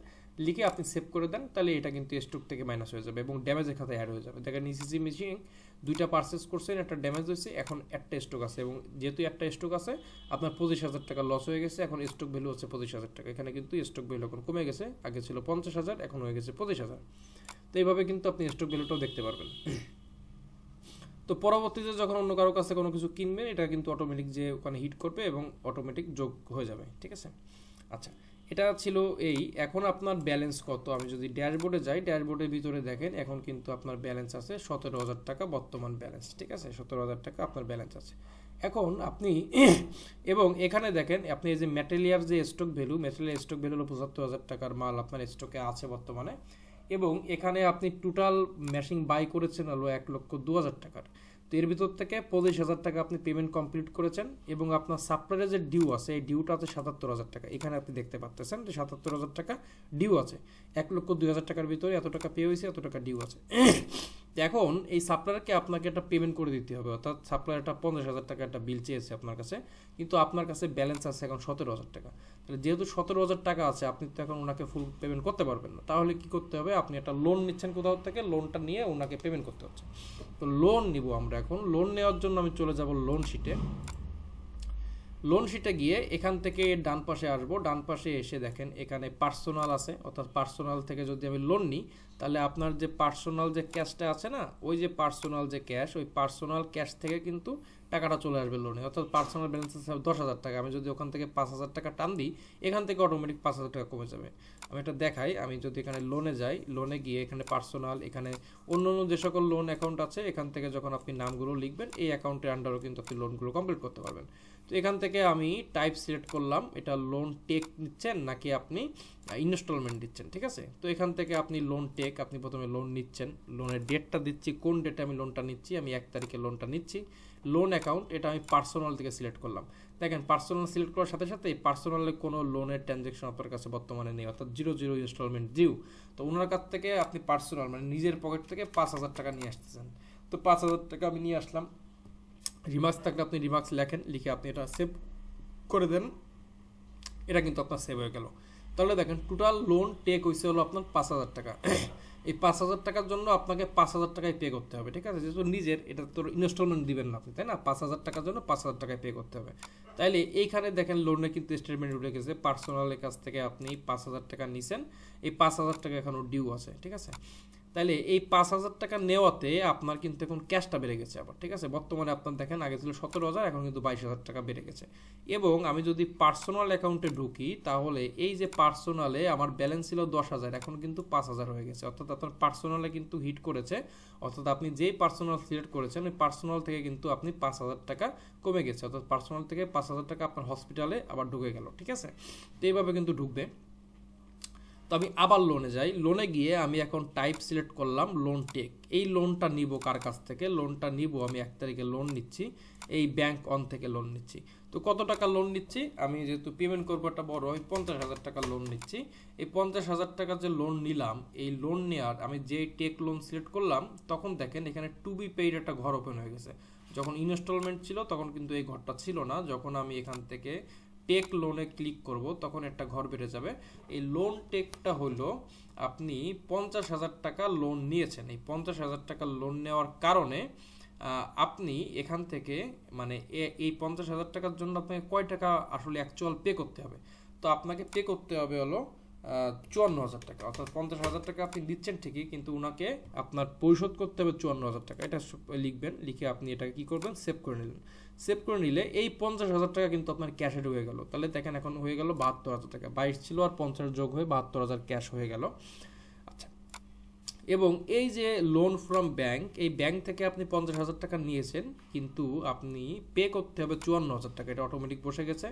লিখে আপনি সেভ করে দেন, তাহলে এটা কিন্তু স্টক থেকে মাইনাস হয়ে যাবে এবং ড্যামেজের খাতায় অ্যাড হয়ে যাবে। দেখেন ইসিজি মেশিন 2টা পারচেস করছেন, একটা ড্যামেজ হয়েছে, এখন একটা স্টক আছে, এবং যেহেতু একটা স্টক আছে আপনার 25,000 টাকা লস হয়ে গেছে, এখন স্টক ভ্যালু হচ্ছে 25,000 টাকা। এখানে কিন্তু স্টক ভ্যালু এখন কমে গেছে, আগে ছিল 50,000, এখন হয়ে গেছে 25,000। তো এইভাবে কিন্তু আপনি স্টক ভ্যালুটাও দেখতে পারবেন। তো পরবর্তীতে যখন অন্য কারো কাছে কোনো কিছু কিনবেন, এটা কিন্তু অটোমেটিক যে ওখানে হিট করবে এবং অটোমেটিক যোগ হয়ে যাবে, ঠিক আছে। আচ্ছা, এটা ছিল এই। এখন আপনার ব্যালেন্স কত, আমি যদি ড্যাশবোর্ডে যাই, ড্যাশবোর্ডের ভিতরে দেখেন এখন কিন্তু আপনার ব্যালেন্স আছে 17,000 টাকা বর্তমান ব্যালেন্স, ঠিক আছে, 17,000 টাকা আপনার ব্যালেন্স আছে। এখন আপনি এবং এখানে দেখেন আপনি এই যে ম্যাটেরিয়াল যে stock value, material stock value হলো 75,000 টাকার মাল আপনার স্টকে আছে বর্তমানে, এবং এখানে আপনি টোটাল মেশিন বাই করেছেন হলো 1,02,000 টাকার। তো এর ভিতর থেকে 25,000 টাকা আপনি পেমেন্ট কমপ্লিট করেছেন, এবং আপনার সাপ্লাইয়ের যে ডিউ আছে এই ডিউটা আছে 77,000 টাকা। এখানে আপনি দেখতে পাচ্ছেন যে 77,000 টাকা ডিউ আছে, 1,02,000 টাকার ভিতরে এত টাকা পে হয়েছে, এত টাকা ডিউ আছে। এখন এই সাপ্লায়ারকে আপনাকে একটা পেমেন্ট করে দিতে হবে, অর্থাৎ সাপ্লায়ারটা 50,000 টাকা একটা বিল চেয়েছে আপনার কাছে, কিন্তু আপনার কাছে ব্যালেন্স আছে এখন 17,000 টাকা। তাহলে যেহেতু 17,000 টাকা আছে, আপনি তো এখন ওনাকে ফুল পেমেন্ট করতে পারবেন না, তাহলে কি করতে হবে, আপনি একটা লোন নিচ্ছেন কোথাও থেকে, লোনটা নিয়ে ওনাকে পেমেন্ট করতে হচ্ছে। তো লোন নিব আমরা এখন, লোন নেওয়ার জন্য আমি চলে যাব লোন শিটে। লোন শিটে গিয়ে এখান থেকে ডান পাশে আসবো, ডান পাশে এসে দেখেন এখানে পার্সোনাল আছে, অর্থাৎ পার্সোনাল থেকে যদি আমি লোন নিই, তাহলে আপনার যে পার্সোনাল যে ক্যাশটা আছে না, ওই যে পার্সোনাল যে ক্যাশ, ওই পার্সোনাল ক্যাশ থেকে কিন্তু টাকাটা চলে আসবে লোনে, অর্থাৎ পার্সোনাল ব্যালেন্স আছে 10,000 টাকা, আমি যদি ওখান থেকে 5,000 টাকা টান দিই, এখান থেকে অটোমেটিক 5,000 টাকা কমে যাবে। আমি এটা দেখাই, আমি যদি এখানে লোনে যাই, লোনে গিয়ে এখানে পার্সোনাল, এখানে অন্য অন্য যে সকল লোন অ্যাকাউন্ট আছে, এখান থেকে যখন আপনি নামগুলো লিখবেন, এই অ্যাকাউন্টের আন্ডারও কিন্তু আপনি লোনগুলো কমপ্লিট করতে পারবেন। তো এখান থেকে আমি টাইপ সিলেক্ট করলাম, এটা লোন টেক নিচ্ছেন নাকি আপনি ইনস্টলমেন্ট দিচ্ছেন, ঠিক আছে। তো এখান থেকে আপনি লোন টেক, আপনি প্রথমে লোন নিচ্ছেন, লোনের ডেটটা দিচ্ছি, কোন ডেটে আমি লোনটা নিচ্ছি, আমি 1 তারিখে লোনটা নিচ্ছি। লোন অ্যাকাউন্ট, এটা আমি পার্সোনাল থেকে সিলেক্ট করলাম। দেখেন পার্সোনাল সিলেক্ট করার সাথে সাথে এই পার্সোনালে কোনো লোনের ট্রানজ্যাকশন আপনার কাছে বর্তমানে নেই, অর্থাৎ 0 ইনস্টলমেন্ট ডিউ। তো ওনার কাছ থেকে আপনি পার্সোনাল মানে নিজের পকেট থেকে 5,000 টাকা নিয়ে আসতেছেন। তো 5,000 টাকা আমি নিয়ে আসলাম, রিমার্কস থাকলে আপনি রিমার্কস লেখেন, লিখে আপনি এটা সেভ করে দেন, এটা কিন্তু আপনার সেভ হয়ে গেল। তাহলে দেখেন টোটাল লোন টেক হয়েছে হলো আপনার 5,000 টাকা। এই 5,000 টাকার জন্য আপনাকে 5,000 টাকায় পে করতে হবে, ঠিক আছে, যেহেতু নিজের, এটা তো ইনস্টলমেন্ট দিবেন না আপনি, তাই না, 5,000 টাকার জন্য 5,000 টাকায় পে করতে হবে। তাইলে এইখানে দেখেন লোনে কিন্তু স্টেটমেন্ট উঠে গেছে, পার্সোনালের কাছ থেকে আপনি 5,000 টাকা নিছেন, এই 5,000 টাকা এখনও ডিউ আছে, ঠিক আছে। তাহলে এই 5,000 টাকা নেওয়াতে আপনার কিন্তু এখন ক্যাশটা বেড়ে গেছে আবার, ঠিক আছে, বর্তমানে আপনার দেখেন আগে ছিল 17,000, এখন কিন্তু 22,000 টাকা বেড়ে গেছে। এবং আমি যদি পার্সোনাল অ্যাকাউন্টে ঢুকি, তাহলে এই যে পার্সোনালে আমার ব্যালেন্স ছিল 10,000, এখন কিন্তু 5,000 হয়ে গেছে, অর্থাৎ আপনার পার্সোনালে কিন্তু হিট করেছে, অর্থাৎ আপনি যেই পার্সোনাল সিলেক্ট করেছেন ওই পার্সোনাল থেকে কিন্তু আপনি 5,000 টাকা কমে গেছে, অর্থাৎ পার্সোনাল থেকে 5,000 টাকা আপনার হসপিটালে আবার ঢুকে গেল, ঠিক আছে। তো এইভাবে কিন্তু ঢুকবে। তো আমি আবার লোনে যাই, লোনে গিয়ে আমি এখন টাইপ সিলেক্ট করলাম লোন টেক। এই লোনটা নিব কার কাছ থেকে, লোনটা নিব আমি 1 তারিখে লোন নিচ্ছি, এই ব্যাংক অন থেকে লোন নিচ্ছি। তো কত টাকা লোন নিচ্ছি, আমি যেহেতু পেমেন্ট করবো একটা বড়, আমি 50,000 টাকা লোন নিচ্ছি। এই 50,000 টাকা যে লোন নিলাম, এই লোন নেওয়ার আমি যে টেক লোন সিলেক্ট করলাম, তখন দেখেন এখানে টু বি পেইড একটা ঘর ওপেন হয়ে গেছে। যখন ইনস্টলমেন্ট ছিল তখন কিন্তু এই ঘরটা ছিল না, যখন আমি এখান থেকে টেক লোনে ক্লিক করব তখন একটা ঘর বেড়ে যাবে। এই লোন টেকটা হলো আপনি 50,000 টাকা লোন নিয়েছেন, এই 50,000 টাকা লোন নেওয়ার কারণে আপনি এখান থেকে মানে এই 50,000 টাকার জন্য আপনাকে কয় টাকা আসলে অ্যাকচুয়াল পে করতে হবে। তো আপনাকে পে করতে হবে হলো 54,000 টাকা, অর্থাৎ 50,000 টাকা আপনি দিচ্ছেন ঠিকই, কিন্তু ওনাকে আপনার পরিশোধ করতে হবে 54,000 টাকা। এটা লিখবেন, লিখে আপনি এটাকে কি করবেন, সেভ করে নিলেন। সেভ করে নিলে এই 50,000 টাকা কিন্তু আপনার ক্যাশে ঢুকে গেল। তাহলে দেখেন এখন হয়ে গেল 72,000 টাকা, 22 ছিল আর 50 যোগ হয়ে 72,000 ক্যাশ হয়ে গেল। আচ্ছা, এবং এই যে লোন ফ্রম ব্যাংক, এই ব্যাংক থেকে আপনি 50,000 টাকা নিয়েছেন, কিন্তু আপনি পে করতে হবে 54,000 টাকা, এটা অটোমেটিক বসে গেছে।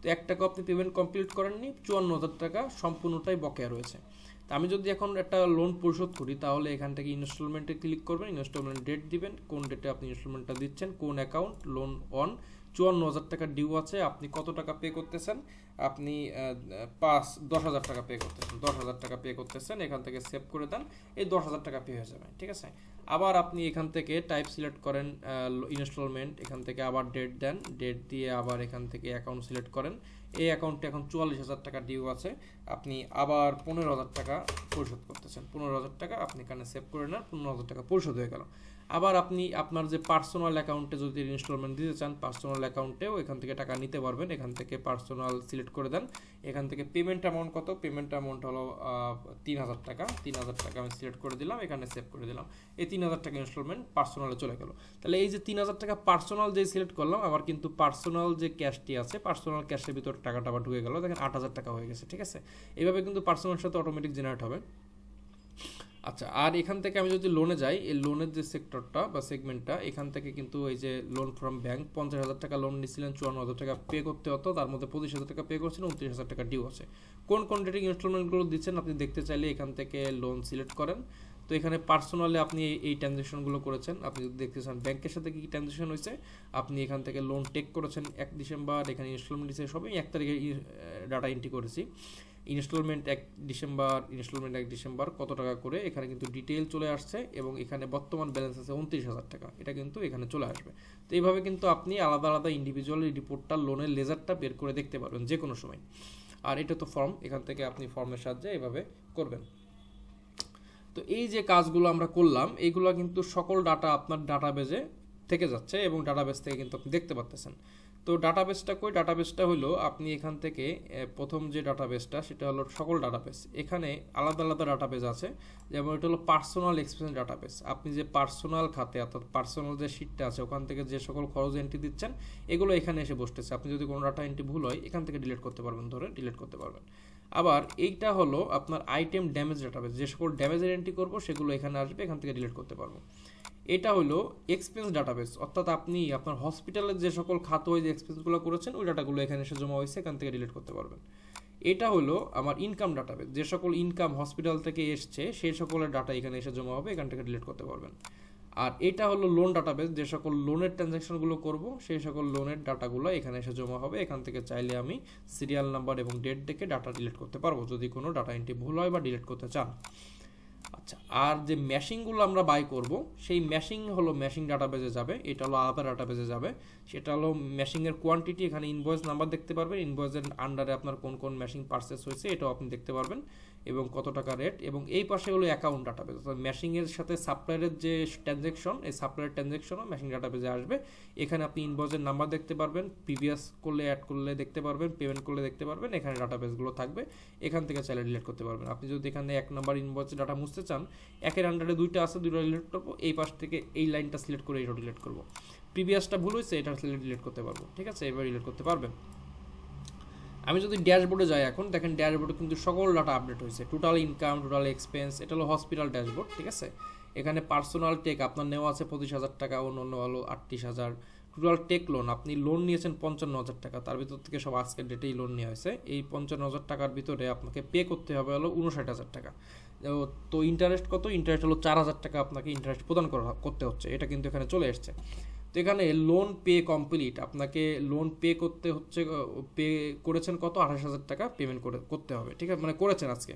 তো 1 টাকা আপনি পেমেন্ট কমপ্লিট করেননি, 54,000 টাকা সম্পূর্ণটাই বকেয়া রয়েছে। তা আমি যদি এখন একটা লোন পরিশোধ করি তাহলে এখান থেকে ইনস্টলমেন্টে ক্লিক করবেন, ইনস্টলমেন্ট ডেট দিবেন, কোন ডেটে আপনি ইনস্টলমেন্টটা দিচ্ছেন, কোন অ্যাকাউন্ট, লোন অন, 54,000 টাকা ডিউ আছে, আপনি কত টাকা পে করতেছেন, আপনি 10,000 টাকা পে করতেছেন, 10,000 টাকা পে করতেছেন, এখান থেকে সেভ করে দেন, এই 10,000 টাকা পে হয়ে যাবে, ঠিক আছে। আবার আপনি এখান থেকে টাইপ সিলেক্ট করেন ইনস্টলমেন্ট, এখান থেকে আবার ডেট দেন, ডেট দিয়ে আবার এখান থেকে অ্যাকাউন্ট সিলেক্ট করেন, এই অ্যাকাউন্টে এখন 44,000 টাকা ডিউ আছে, আপনি আবার 15,000 টাকা পরিশোধ করতেছেন, 15,000 টাকা আপনি এখানে সেভ করে নেন, 15,000 টাকা পরিশোধ হয়ে গেল। আবার আপনি আপনার যে পার্সোনাল অ্যাকাউন্টে যদি ইনস্টলমেন্ট দিতে চান, পার্সোনাল অ্যাকাউন্টেও এখান থেকে টাকা নিতে পারবেন, এখান থেকে পার্সোনাল সিলেক্ট করে দেন, এখান থেকে পেমেন্ট অ্যামাউন্ট কত, পেমেন্ট অ্যামাউন্ট হলো 3,000 টাকা, 3,000 টাকা আমি সিলেক্ট করে দিলাম, এখানে সেভ করে দিলাম, এই 3,000 টাকা ইনস্টলমেন্ট পার্সোনালে চলে গেল। তাহলে এই যে 3,000 টাকা পার্সোনাল যে সিলেক্ট করলাম, আবার কিন্তু পার্সোনাল যে ক্যাশটি আছে, পার্সোনাল ক্যাশের ভিতর টাকাটা আবার ঢুকে গেল, দেখেন 8,000 টাকা হয়ে গেছে, ঠিক আছে। এইভাবে কিন্তু পার্সোনাল সাথে অটোমেটিক জেনারেট হবে। আচ্ছা, আর এখান থেকে আমি যদি লোনে যাই, এই লোনের যে সেক্টরটা বা সেগমেন্টটা, এখান থেকে কিন্তু এই যে লোন ফ্রম ব্যাংক 50,000 টাকা লোন নিয়েছিলেন, 54,000 টাকা পে করতে হতো, তার মধ্যে 25,000 টাকা পে করছেন, 29,000 টাকা ডিউ আছে। কোন কোন ডেটে ইনস্টলমেন্টগুলো দিচ্ছেন আপনি দেখতে চাইলে এখান থেকে লোন সিলেক্ট করেন। তো এখানে পার্সোনালে আপনি এই ট্রানজ্যাকশনগুলো করেছেন, আপনি যদি দেখতে চান ব্যাংকের সাথে কী ট্রানজ্যাকশন হয়েছে, আপনি এখান থেকে লোন টেক করেছেন 1 ডিসেম্বর, এখানে ইনস্টলমেন্ট দিচ্ছে সবই 1 তারিখে ডাটা এন্ট্রি করেছি, ইনস্টলমেন্ট 1 ডিসেম্বর কত টাকা করে, এখানে কিন্তু ডিটেইল চলে আসছে এবং এখানে বর্তমান ব্যালেন্স আছে 29,000 টাকা, এটা কিন্তু এখানে চলে আসবে। তো এইভাবে কিন্তু আপনি আলাদা আলাদা ইন্ডিভিজুয়াল রিপোর্টটা, লোনের লেজারটা বের করে দেখতে পারবেন যে কোনো সময়। আর এটা তো ফর্ম, এখান থেকে আপনি ফর্মের সাহায্যে এভাবে করবেন। তো এই যে কাজগুলো আমরা করলাম, এইগুলো কিন্তু সকল ডাটা আপনার ডাটাবেজে থেকে যাচ্ছে এবং ডাটাবেস থেকে কিন্তু আপনি দেখতে পাচ্ছেন। তো ডাটাবেসটা কই, ডাটাবেসটা হলো আপনি এখান থেকে প্রথম যে ডাটাবেসটা সেটা হলো সকল ডাটাবেস, এখানে আলাদা আলাদা ডাটাবেস আছে, যেমন এটা হলো পার্সোনাল এক্সপেন্স ডাটাবেস, আপনি যে পার্সোনাল খাতে অর্থাৎ পার্সোনাল যে শিটটা আছে ওখান থেকে যে সকল খরচ এন্ট্রি দিচ্ছেন এগুলো এখানে এসে বসতেছে, আপনি যদি কোনো ডাটা এন্ট্রি ভুল হয় এখান থেকে ডিলিট করতে পারবেন, ধরে ডিলিট করতে পারবেন। আবার এইটা হলো আপনার আইটেম ড্যামেজ ডাটাবেস, যে সকল ড্যামেজের এন্ট্রি করবো সেগুলো এখানে আসবে, এখান থেকে ডিলিট করতে পারবো। এটা হলো এক্সপেন্স ডাটাবেস, অর্থাৎ আপনি আপনার হসপিটালের যে সকল খাত ওই যে এক্সপেন্সগুলো করেছেন ওই ডাটাগুলো এখানে এসে জমা হয়েছে, এখান থেকে ডিলিট করতে পারবেন। এটা হলো আমার ইনকাম ডাটাবেস, যে সকল ইনকাম হসপিটাল থেকে এসছে সেই সকলের ডাটা এখানে এসে জমা হবে, এখান থেকে ডিলিট করতে পারবেন। আর এটা হলো লোন ডাটাবেস, যে সকল লোনের ট্রানজ্যাকশনগুলো করব সেই সকল লোনের ডাটাগুলো এখানে এসে জমা হবে, এখান থেকে চাইলে আমি সিরিয়াল নাম্বার এবং ডেট দেখে ডাটা ডিলিট করতে পারবো যদি কোনো ডাটা এন্ট্রি ভুল হয় বা ডিলিট করতে চান। আচ্ছা, আর যে ম্যাশিংগুলো আমরা বাই করব সেই ম্যাশিং হলো ম্যাশিং ডাটাবেজে যাবে, এটা হলো আলাদা ডাটাবেজে যাবে, সেটা হলো ম্যাশিংয়ের কোয়ান্টিটি, এখানে ইনভয়েস নাম্বার দেখতে পারবেন, ইনভয়েসের আন্ডারে আপনার কোন কোন ম্যাশিং পারচেস হয়েছে এটাও আপনি দেখতে পারবেন এবং কত টাকা রেট, এবং এই পাশে হলো অ্যাকাউন্ট ডাটাবেজ, অর্থাৎ ম্যাশিংয়ের সাথে সাপ্লায়ারের যে ট্রানজ্যাকশন, এই সাপ্লায়ার ট্রানজ্যাকশনও ম্যাশিং ডাটাবেজে আসবে, এখানে আপনি ইনভয়েসের নাম্বার দেখতে পারবেন, প্রিভিয়াস করলে অ্যাড করলে দেখতে পারবেন, পেমেন্ট করলে দেখতে পারবেন, এখানে ডাটাবেসগুলো থাকবে, এখান থেকে চাইলে ডিলিট করতে পারবেন। আপনি যদি এখানে 1 নম্বর ইনভয়েসের ডাটা মুছতে চান, 1-এর আন্ডারে 2টা আছে, 2টা ডিলিট করবো, এই পাশ থেকে এই লাইনটা সিলেক্ট করে এটা ডিলিট করবো, প্রিভিয়াসটা ভুল হয়েছে এটা ডিলিট করতে পারবো, ঠিক আছে, এবার ডিলিট করতে পারবেন। আমি যদি ড্যাশবোর্ডে যাই, এখন দেখেন ড্যাশবোর্ডে কিন্তু সকল ডাটা আপডেট হয়েছে, টোটাল ইনকাম, টোটাল এক্সপেন্স, এটা হলো হসপিটাল ড্যাশবোর্ড, ঠিক আছে। এখানে পার্সোনাল টেক আপনার নেওয়া আছে 25,000 টাকা, অন্য হলো 38,000, টোটাল টেক লোন আপনি লোন নিয়েছেন 55,000 টাকা, তার ভিতর থেকে সব আজকের ডেটেই লোন নেওয়া হয়েছে, এই 55,000 টাকার ভিতরে আপনাকে পে করতে হবে হলো 59,000 টাকা। তো ইন্টারেস্ট কত, ইন্টারেস্ট হলো 4,000 টাকা আপনাকে ইন্টারেস্ট প্রদান করতে হচ্ছে, এটা কিন্তু এখানে চলে এসছে। তো এখানে লোন পে কমপ্লিট, আপনাকে লোন পে করতে হচ্ছে, পে করেছেন কত, 28,000 টাকা পেমেন্ট করতে হবে, ঠিক আছে, মানে করেছেন আজকে।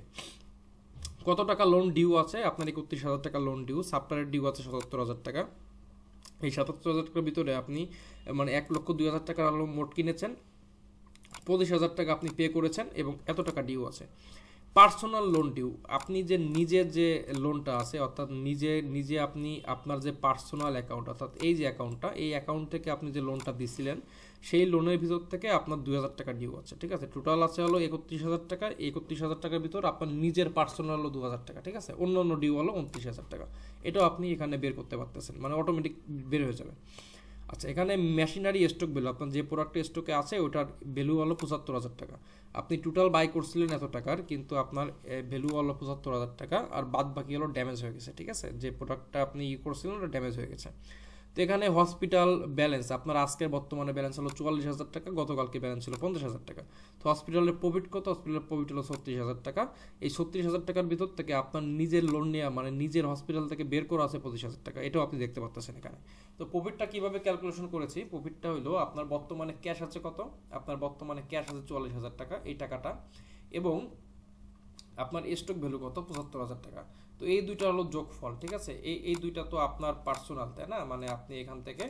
কত টাকা লোন ডিউ আছে, আপনার 31,000 টাকা লোন ডিউ, সাপ্লায়ারের ডিউ আছে 77,000 টাকা, এই 77,000 টাকার ভিতরে আপনি মানে 1,02,000 টাকার লোন মোট কিনেছেন, 25,000 টাকা আপনি পে করেছেন এবং এত টাকা ডিউ আছে। পার্সোনাল লোন ডিউ, আপনি যে নিজের যে লোনটা আছে, অর্থাৎ নিজে আপনি আপনার যে পার্সোনাল অ্যাকাউন্ট, অর্থাৎ এই যে অ্যাকাউন্টটা, এই অ্যাকাউন্ট থেকে আপনি যে লোনটা দিছিলেন সেই লোনের ভিতর থেকে আপনার 2,000 টাকা ডিউ আছে, ঠিক আছে। টোটাল আছে হলো 31,000 টাকা, 31,000 টাকার ভিতর আপনার নিজের পার্সোনাল হলো 2,000 টাকা, ঠিক আছে, অন্য ডিউ হলো 29,000 টাকা, এটাও আপনি এখানে বের করতে পারতেছেন, মানে অটোমেটিক বের হয়ে যাবে। আচ্ছা, এখানে মেশিনারি স্টক ভ্যালু, আপনার যে প্রোডাক্টের স্টকে আছে ওটার ভ্যালু হলো 75,000 টাকা, আপনি টোটাল বাই করছিলেন এত টাকার, কিন্তু আপনার ভ্যালু হলো 75,000 টাকা, আর বাদ বাকি হলো ড্যামেজ হয়ে গেছে, ঠিক আছে, যে প্রোডাক্টটা আপনি করছিলেন ওটা ড্যামেজ হয়ে গেছে। তো এখানে হসপিটাল ব্যালেন্স আপনার আজকের বর্তমানে ব্যালেন্স হলো 44,000 টাকা, গতকালকে ব্যালেন্স ছিল 50,000 টাকা। তো হসপিটালের প্রফিট কত? হসপিটালের প্রফিট হলো 36,000 টাকা। এই 36,000 টাকার ভিতর থেকে আপনার নিজের লোন নেওয়া মানে নিজের হসপিটাল থেকে বের করা আছে 25,000 টাকা, এটাও আপনি দেখতে পাচ্ছেন এখানে। তো প্রফিটটা কিভাবে ক্যালকুলেশন করেছি? প্রফিটটা হলো আপনার বর্তমানে ক্যাশ আছে কত? আপনার বর্তমানে ক্যাশ আছে 44,000 টাকা, এই টাকাটা, এবং আপনার স্টক ভ্যালু কত? 75,000 টাকা। তো এই দুইটা হলো যোগফল, ঠিক আছে? এই দুইটা তো আপনার পার্সোনাল, তাই না? মানে আপনি এখান থেকে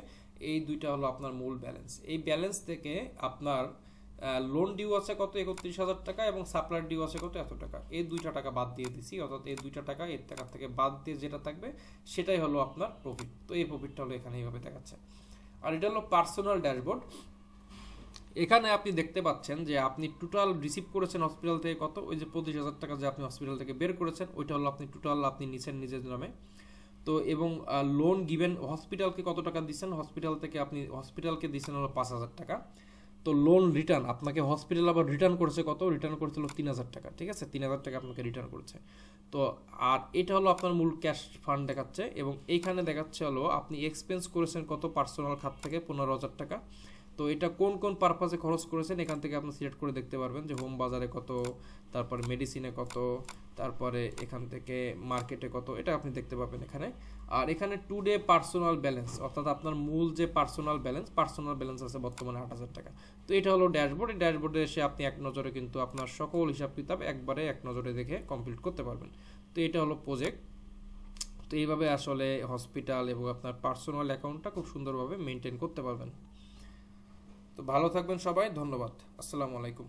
এই দুইটা হলো আপনার মূল ব্যালেন্স। এই ব্যালেন্স থেকে আপনার লোন ডিউ আছে কত? 31,000 টাকা, এবং সাপ্লায়ার ডিউ আছে কত? এত টাকা। এই দুইটা টাকা বাদ দিয়ে দিছি, অর্থাৎ এই দুইটা টাকা এর টাকা থেকে বাদ দিয়ে যেটা থাকবে সেটাই হলো আপনার প্রফিট। তো এই প্রফিটটা হলো এখানে এইভাবে দেখাচ্ছে। আর এটা হলো পার্সোনাল ড্যাশবোর্ড। এখানে আপনি দেখতে পাচ্ছেন যে আপনি টোটাল রিসিভ করেছেন হসপিটাল থেকে কত? ওই যে 25,000 টাকা যে আপনি হসপিটাল থেকে বের করেছেন, ওইটা হলো আপনি টোটাল আপনি নিছেন নিজের নামে। তো এবং লোন গিভেন, হসপিটালকে কত টাকা দিচ্ছেন? হসপিটাল থেকে আপনি হসপিটালকে দিচ্ছেন হলো 5,000 টাকা। তো লোন রিটার্ন আপনাকে হসপিটাল আবার রিটার্ন করেছে কত? রিটার্ন করেছিল 3,000 টাকা, ঠিক আছে? 3,000 টাকা আপনাকে রিটার্ন করেছে। তো আর এটা হলো আপনার মূল ক্যাশ ফান্ড দেখাচ্ছে, এবং এইখানে দেখাচ্ছে হলো আপনি এক্সপেন্স করেছেন কত? পার্সোনাল খাত থেকে 15,000 টাকা। তো এটা কোন কোন পারপাসে খরচ করেছেন এখান থেকে আপনি সিলেক্ট করে দেখতে পারবেন, যে হোম বাজারে কত, তারপরে মেডিসিনে কত, তারপরে এখান থেকে মার্কেটে কত, এটা আপনি দেখতে পাবেন এখানে। আর এখানে টুডে পার্সোনাল ব্যালেন্স, অর্থাৎ আপনার মূল যে পার্সোনাল ব্যালেন্স আছে বর্তমানে 8,000 টাকা। তো এটা হলো ড্যাশবোর্ড। এই ড্যাশবোর্ডে এসে আপনি এক নজরে কিন্তু আপনার সকল হিসাব কিতাব একবারে এক নজরে দেখে কমপ্লিট করতে পারবেন। তো এটা হলো প্রজেক্ট। তো এইভাবে আসলে হসপিটাল এবং আপনার পার্সোনাল অ্যাকাউন্টটা খুব সুন্দরভাবে মেনটেন করতে পারবেন। তো ভালো থাকবেন সবাই, ধন্যবাদ, আসসালামু আলাইকুম।